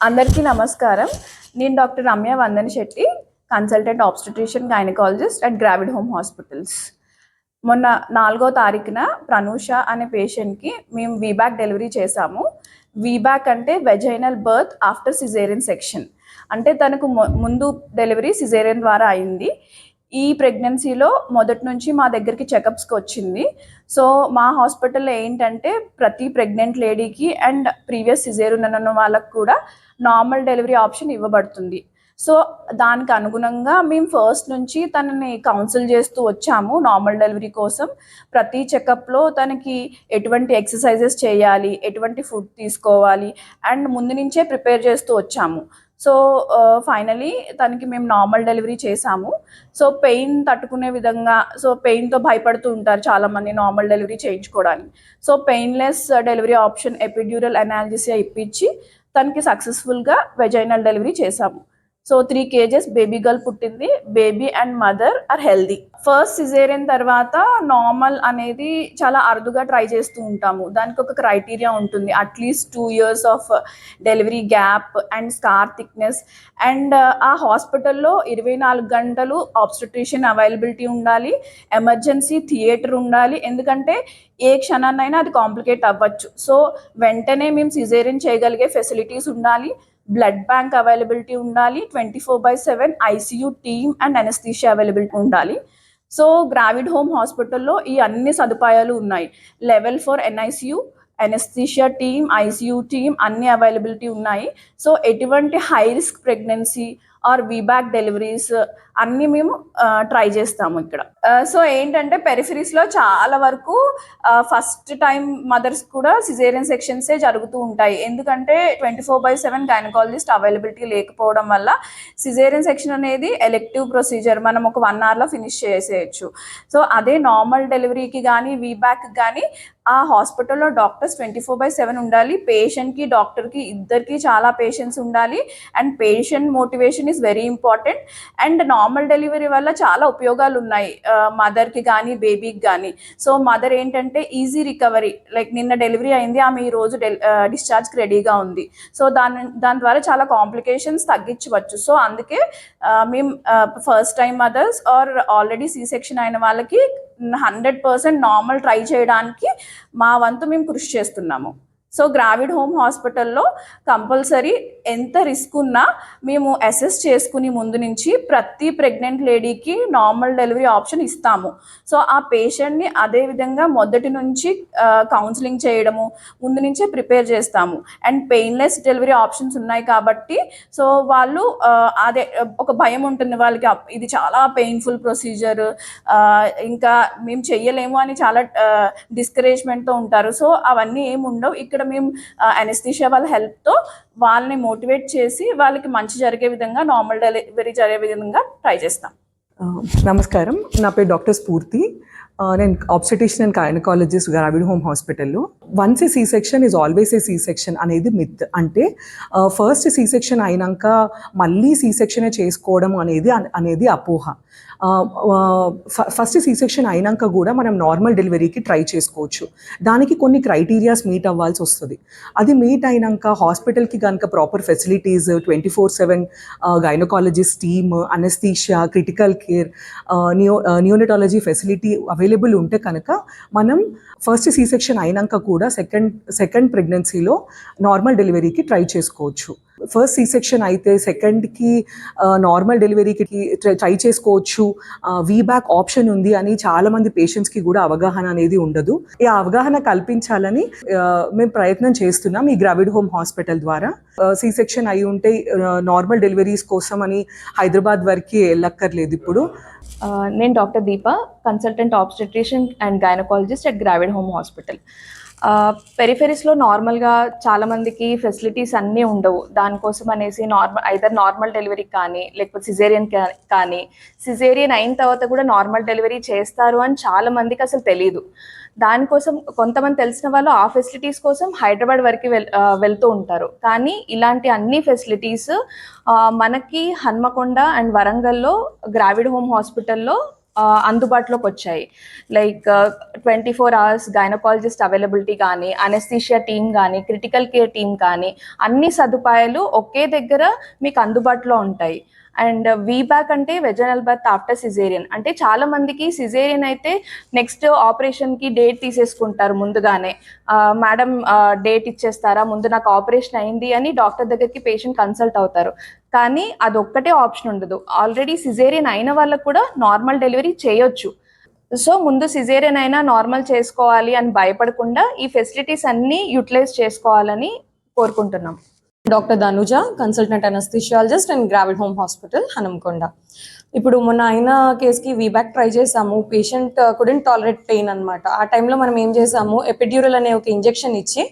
అందరికీ నమస్కారం. నేను doctor Ramya Van Dhan Shetty, consultant obstetrician gynaecologist at Gravid home hospitals. మొన్న 4వ తారీఖున ప్రనూష అనే పేషెంట్కి మేము వీబ్యాక్ డెలివరీ చేశాము. వీబ్యాక్ అంటే vaginal birth after caesarean section. అంటే తనకు ముందు డెలివరీ సిజేరియన్ ద్వారా అయింది. ఈ ప్రెగ్నెన్సీలో మొదటి నుంచి మా దగ్గరికి చెకప్స్కి వచ్చింది. సో మా హాస్పిటల్లో ఏంటంటే ప్రతి ప్రెగ్నెంట్ లేడీకి అండ్ ప్రీవియస్ సిజేరియన్ ఉన్న వాళ్ళకు కూడా నార్మల్ డెలివరీ ఆప్షన్ ఇవ్వబడుతుంది. సో దానికి అనుగుణంగా మేము ఫస్ట్ నుంచి తనని కౌన్సిల్ చేస్తూ వచ్చాము. నార్మల్ డెలివరీ కోసం ప్రతి చెకప్లో తనకి ఎటువంటి ఎక్సర్సైజెస్ చేయాలి, ఎటువంటి ఫుడ్ తీసుకోవాలి అండ్ ముందు నుంచే ప్రిపేర్ చేస్తూ వచ్చాము. సో ఫైనలీ తనకి మేము నార్మల్ డెలివరీ చేసాము. సో పెయిన్ తట్టుకునే విధంగా, సో పెయిన్తో భయపడుతూ ఉంటారు చాలామంది నార్మల్ డెలివరీ చేయించుకోవడానికి. So painless delivery option epidural analgesia ఇప్పించి తనకి సక్సెస్ఫుల్గా వెజైనల్ డెలివరీ చేసాము. సో 3 kgs బేబీ గర్ల్ పుట్టింది. Baby and mother are healthy. First caesarean తర్వాత నార్మల్ అనేది చాలా అరుదుగా ట్రై చేస్తూ ఉంటాము. దానికి ఒక క్రైటీరియా ఉంటుంది. At least 2 years of delivery gap and scar thickness and ఆ హాస్పిటల్లో 24 గంటలు ఆబ్స్టెట్రిషియన్ అవైలబిలిటీ ఉండాలి, ఎమర్జెన్సీ థియేటర్ ఉండాలి. ఎందుకంటే ఏ క్షణాన్నైనా అది కాంప్లికేట్ అవ్వచ్చు. సో వెంటనే మేము సిజేరియన్ చేయగలిగే ఫెసిలిటీస్ ఉండాలి, బ్లడ్ బ్యాంక్ అవైలబిలిటీ ఉండాలి, 24/7 ICU team and anaesthesia availability ఉండాలి. సో గ్రావిడ్ హోమ్ హాస్పిటల్లో ఈ అన్ని సదుపాయాలు ఉన్నాయి. Level 4 NICU, anaesthesia team, ICU team అన్ని అవైలబిలిటీ ఉన్నాయి. సో ఎటువంటి high risk pregnancy or VBAC deliveries అన్నీ మేము ట్రై చేస్తాము ఇక్కడ. సో ఏంటంటే పెరిఫరీస్లో చాలా వరకు ఫస్ట్ టైం మదర్స్ కూడా సిజేరియన్ సెక్షన్సే జరుగుతూ ఉంటాయి. ఎందుకంటే 24/7 గైనకాలజిస్ట్ అవైలబిలిటీ లేకపోవడం వల్ల సిజేరియన్ సెక్షన్ అనేది ఎలెక్టివ్ ప్రొసీజర్, మనం ఒక 1 hourలో ఫినిష్ చేసేయచ్చు. సో అదే నార్మల్ డెలివరీకి కానీ వీబ్యాక్ కానీ ఆ హాస్పిటల్లో డాక్టర్స్ 24/7 ఉండాలి. పేషెంట్కి డాక్టర్కి ఇద్దరికి చాలా పేషెన్స్ ఉండాలి and patient motivation is very important. And normal delivery వల్ల చాలా ఉపయోగాలు ఉన్నాయి మదర్కి కానీ బేబీకి కానీ. సో మదర్ ఏంటంటే ఈజీ రికవరీ, లైక్ నిన్న డెలివరీ అయింది, ఆమె ఈ రోజు డిశ్చార్జ్కి రెడీగా ఉంది. సో దాని ద్వారా చాలా కాంప్లికేషన్స్ తగ్గించవచ్చు. సో అందుకే మేము first time mothers or already C section అయిన వాళ్ళకి 100% నార్మల్ ట్రై చేయడానికి మా వంతు మేము కృషి చేస్తున్నాము. సో గ్రావిడ్ హోమ్ హాస్పిటల్లో కంపల్సరీ ఎంత రిస్క్ ఉన్నా మేము అసెస్ చేసుకుని ముందు నుంచి ప్రతి ప్రెగ్నెంట్ లేడీకి నార్మల్ డెలివరీ ఆప్షన్ ఇస్తాము. సో ఆ పేషెంట్ని అదేవిధంగా మొదటి నుంచి కౌన్సిలింగ్ చేయడము, ముందు నుంచే ప్రిపేర్ చేస్తాము. అండ్ పెయిన్లెస్ డెలివరీ ఆప్షన్స్ ఉన్నాయి కాబట్టి సో వాళ్ళు అదే ఒక భయం ఉంటుంది వాళ్ళకి, ఇది చాలా పెయిన్ఫుల్ ప్రొసీజర్, ఇంకా మేము చెయ్యలేము అని చాలా డిస్కరేజ్మెంట్తో ఉంటారు. సో అవన్నీ ఏమి ఉండవు. ఇక్కడ మేము అనస్థీషియా వాళ్ళ హెల్ప్తో వాళ్ళని మోటివేట్ చేసి వాళ్ళకి మంచి జరిగే విధంగా, నార్మల్ డెలివరీ జరిగే విధంగా ట్రై చేస్తాం. నమస్కారం, నా పేరు డాక్టర్ స్ఫూర్తి. నేను obstetrician and gynaecologist Gravid Home హాస్పిటల్లో. Once a C section is always a C section అనేది మిత్. అంటే ఫస్ట్ సీ సెక్షన్ అయినాక మళ్ళీ సీ సెక్షనే చేసుకోవడం అనేది అపోహ. ఫస్ట్ సీ సెక్షన్ అయినాక కూడా మనం నార్మల్ డెలివరీకి ట్రై చేసుకోవచ్చు. దానికి కొన్ని క్రైటీరియాస్ మీట్ అవ్వాల్సి వస్తుంది. అది మీట్ అయినాక హాస్పిటల్కి కనుక proper facilities, 24/7 gynaecologist team, anaesthesia, critical care, న్యూనటాలజీ facility available ఉంటే కనుక మనం ఫస్ట్ సీ సెక్షన్ అయినాక కూడా సెకండ్ ప్రెగ్నెన్సీలో నార్మల్ డెలివరీకి ట్రై చేసుకోవచ్చు. ఫస్ట్ సీ సెక్షన్ అయితే సెకండ్కి నార్మల్ డెలివరీకి ట్రై చేసుకోవచ్చు. వీబ్యాక్ ఆప్షన్ ఉంది అని చాలామంది పేషెంట్స్కి కూడా అవగాహన అనేది ఉండదు. ఈ అవగాహన కల్పించాలని మేము ప్రయత్నం చేస్తున్నాం ఈ గ్రావిడ్ హోమ్ హాస్పిటల్ ద్వారా. సీ సెక్షన్ అయి ఉంటే నార్మల్ డెలివరీస్ కోసం అని హైదరాబాద్ వరకు వెళ్ళక్కర్లేదు ఇప్పుడు. నేను doctor Deepa, consultant obstetrician and gynaecologist at Gravid Home hospital. పెరిఫెరీస్లో నార్మల్గా చాలామందికి ఫెసిలిటీస్ అన్నీ ఉండవు. దానికోసం అనేసి నార్మల్ డెలివరీ కానీ లేకపోతే సిజేరియన్ కానీ, సిజేరియన్ అయిన తర్వాత కూడా నార్మల్ డెలివరీ చేస్తారు అని చాలామందికి అసలు తెలియదు. దానికోసం కొంతమంది తెలిసిన వాళ్ళు ఆ ఫెసిలిటీస్ కోసం హైదరాబాద్ వరకు వెళ్తూ ఉంటారు. కానీ ఇలాంటి అన్ని ఫెసిలిటీస్ మనకి హన్మకొండ అండ్ వరంగల్లో గ్రావిడ్ హోమ్ హాస్పిటల్లో అందుబాటులోకి వచ్చాయి. లైక్ 24 hours గైనకాలజిస్ట్ అవైలబిలిటీ కానీ, అనెస్థీషియా టీమ్ కానీ, క్రిటికల్ కేర్ టీమ్ కానీ, అన్ని సదుపాయాలు ఒకే దగ్గర మీకు అందుబాటులో ఉంటాయి. అండ్ వీబ్యాక్ అంటే వెజనల్ బర్త్ ఆఫ్టర్ సిజేరియన్. అంటే చాలా మందికి సిజేరియన్ అయితే నెక్స్ట్ ఆపరేషన్కి డేట్ తీసేసుకుంటారు ముందుగానే. మేడం డేట్ ఇచ్చేస్తారా, ముందు నాకు ఆపరేషన్ అయింది అని డాక్టర్ దగ్గరికి పేషెంట్ కన్సల్ట్ అవుతారు. కానీ అదొక్కటే ఆప్షన్ ఉండదు. ఆల్రెడీ సిజేరియన్ అయిన వాళ్ళకు కూడా నార్మల్ డెలివరీ చేయొచ్చు. సో ముందు సిజేరియన్ అయినా నార్మల్ చేసుకోవాలి అని భయపడకుండా ఈ ఫెసిలిటీస్ అన్నీ యూటిలైజ్ చేసుకోవాలని కోరుకుంటున్నాం. Doctor Dhanuja, consultant anaesthesiologist and Gravid Home hospital Hanamkonda. ఇప్పుడు మొన్న అయిన కేసుకి వీబ్యాక్ ట్రై చేసాము. పేషెంట్ కుడెంట్ టాలరేట్ పెయిన్ అనమాట. ఆ టైంలో మనం ఏం చేసాము, ఎపిడ్యూరల్ అనే ఒక ఇంజెక్షన్ ఇచ్చి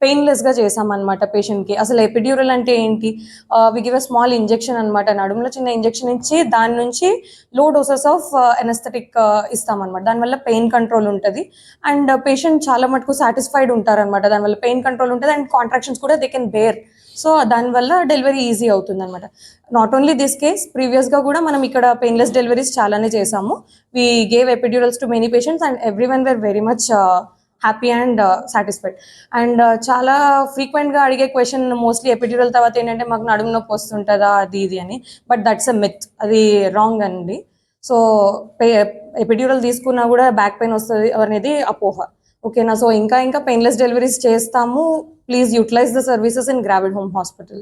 పెయిన్లెస్గా చేసామన్నమాట పేషెంట్కి. అసలు ఎపిడ్యూరల్ అంటే ఏంటి, we give a small injection అనమాట. నడుములో చిన్న ఇంజెక్షన్ ఇచ్చి దాని నుంచి లో డోసెస్ ఆఫ్ ఎనస్థెటిక్ ఇస్తామన్నమాట. దానివల్ల పెయిన్ కంట్రోల్ ఉంటుంది అండ్ పేషెంట్ చాలా మటుకు సాటిస్ఫైడ్ ఉంటారనమాట. దానివల్ల పెయిన్ కంట్రోల్ ఉంటుంది అండ్ కాంట్రాక్షన్స్ కూడా దే కెన్ బేర్. సో దానివల్ల డెలివరీ ఈజీ అవుతుంది అనమాట. నాట్ ఓన్లీ దిస్ కేస్, ప్రీవియస్గా కూడా మనం ఇక్కడ పెయిన్లెస్ డెలివరీస్ చాలానే చేసాము. We gave epidurals to many patients and everyone were very much happy and satisfied. And చాలా ఫ్రీక్వెంట్గా అడిగే క్వశ్చన్ మోస్ట్లీ ఎపిడ్యూరల్ తర్వాత ఏంటంటే మాకు నడుము నొప్పి వస్తుంటుందా అది ఇది అని. బట్ దట్స్ అ మిత్, అది రాంగ్ అండి. సో ఎపిడ్యూరల్ తీసుకున్నా కూడా బ్యాక్ పెయిన్ వస్తుంది అనేది అపోహ. ఓకేనా? సో ఇంకా పెయిన్లెస్ డెలివరీస్ చేస్తాము. Please utilise the services in Gravid Home hospital.